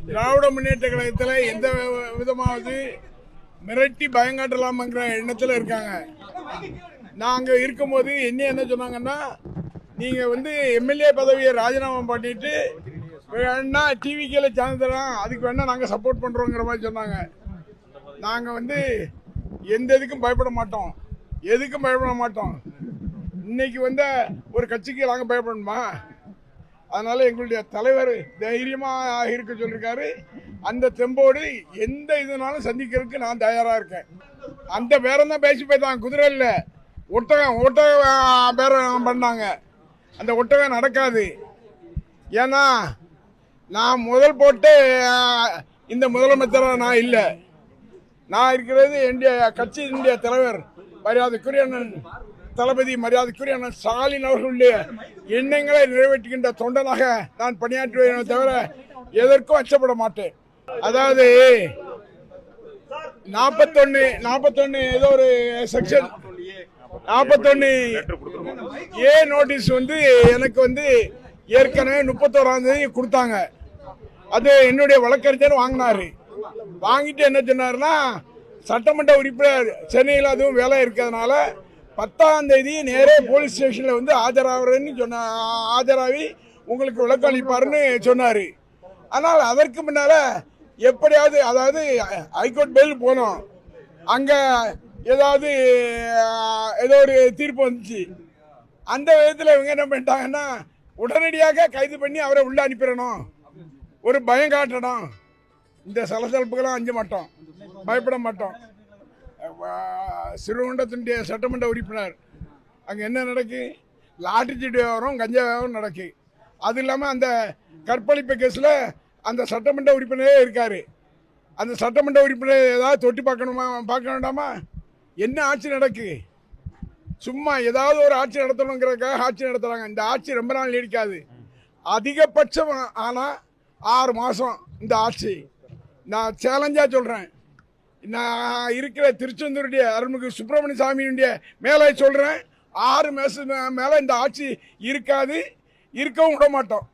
திராவிட முன்னேற்ற கழகத்தில் எந்த விதமாவது மிரட்டி பயங்காட்டலாம்ங்கிற எண்ணத்தில் இருக்காங்க. நாங்கள் இருக்கும்போது என்ன சொன்னாங்கன்னா, நீங்கள் வந்து எம்எல்ஏ பதவியை ராஜினாமா பண்ணிட்டு வேணா டிவிக்கில் சேனல் தரோம், அதுக்கு வேணா நாங்கள் சப்போர்ட் பண்ணுறோங்கிற மாதிரி சொன்னாங்க. நாங்கள் வந்து எந்த இதுக்கும் பயப்பட மாட்டோம், எதுக்கும் பயப்பட மாட்டோம். இன்னைக்கு வந்து ஒரு கட்சிக்கு நாங்கள் பயப்படணுமா? அதனால எங்களுடைய தலைவர் தைரியமாக இருக்க சொல்லியிருக்காரு. அந்த தெம்போடு எந்த இதுனாலும் சந்திக்கிறதுக்கு நான் தயாராக இருக்கேன். அந்த பேரம் தான் பேசி போய்தான், குதிரை இல்லை ஒட்டகம் பேரம் பண்ணாங்க. அந்த ஒட்டகம் நடக்காது. ஏன்னா நான் முதல் போட்டு இந்த முதலமைச்சராக நான் இல்லை. நான் இருக்கிறது என்னுடைய கட்சியினுடைய தலைவர் மரியாதைக்குரிய தளபதி மரியாதைக்குரிய ஸ்டாலின் அவர்களுடைய எண்ணங்களை நிறைவேற்றுகின்ற தொண்டனாக நான் பணியாற்றுவேன் தவிர எதற்கும் அச்சப்பட மாட்டேன். அதாவது 41 ஏதோ ஒரு செக்ஷன் 41A நோட்டீஸ் வந்து எனக்கு வந்து ஏற்கனவே 31ஆம் தேதி கொடுத்தாங்க. அது என்னுடைய வழக்கறிஞர் வாங்கினாரு. வாங்கிட்டு என்ன சொன்னாருன்னா, சட்டமன்ற உறுப்பினர் சென்னையில் அதுவும் வேலை இருக்கிறதுனால 10ஆம் தேதி நேரே போலீஸ் ஸ்டேஷனில் வந்து ஆஜராகி உங்களுக்கு விளக்கம் அளிப்பாருன்னு சொன்னார். ஆனால் அதற்கு முன்னால் எப்படியாவது, அதாவது ஹைகோர்ட் பெயில் போனோம், அங்கே ஏதோ ஒரு தீர்ப்பு வந்துச்சு. அந்த விதத்தில் இவங்க என்ன பண்ணிட்டாங்கன்னா, உடனடியாக கைது பண்ணி அவரை உள்ளே அனுப்பிடணும், ஒரு பயம் காட்டணும். இந்த சலசலப்புக்கெல்லாம் அஞ்ச மாட்டோம், பயப்பட மாட்டோம். சிறுகுண்டத்தினுடைய சட்டமன்ற உறுப்பினர் அங்கே என்ன நடக்கு? லாட்டரி சீட்டு வியாபாரம், கஞ்சா வியாபாரம் நடக்கு. அது இல்லாமல் அந்த கற்பழிப்பு கேஸில் அந்த சட்டமன்ற உறுப்பினரே இருக்கார். அந்த சட்டமன்ற உறுப்பினர் ஏதாவது தொட்டி பார்க்க வேண்டாமா? என்ன ஆட்சி நடக்கு? சும்மா ஏதாவது ஒரு ஆட்சி நடத்தணுங்கிறதுக்காக ஆட்சி நடத்துகிறாங்க. இந்த ஆட்சி ரொம்ப நாள் நீடிக்காது. அதிகபட்சம் ஆனால் 6 மாதம் இந்த ஆட்சி. நான் சேலஞ்சாக சொல்கிறேன். நான் இருக்கிற திருச்செந்தூருடைய அருள்மிகு சுப்பிரமணிய சாமியுடைய மேலே சொல்கிறேன், 6 மாதம் மேலே இந்த ஆட்சி இருக்காது, இருக்கவும் விட மாட்டோம்.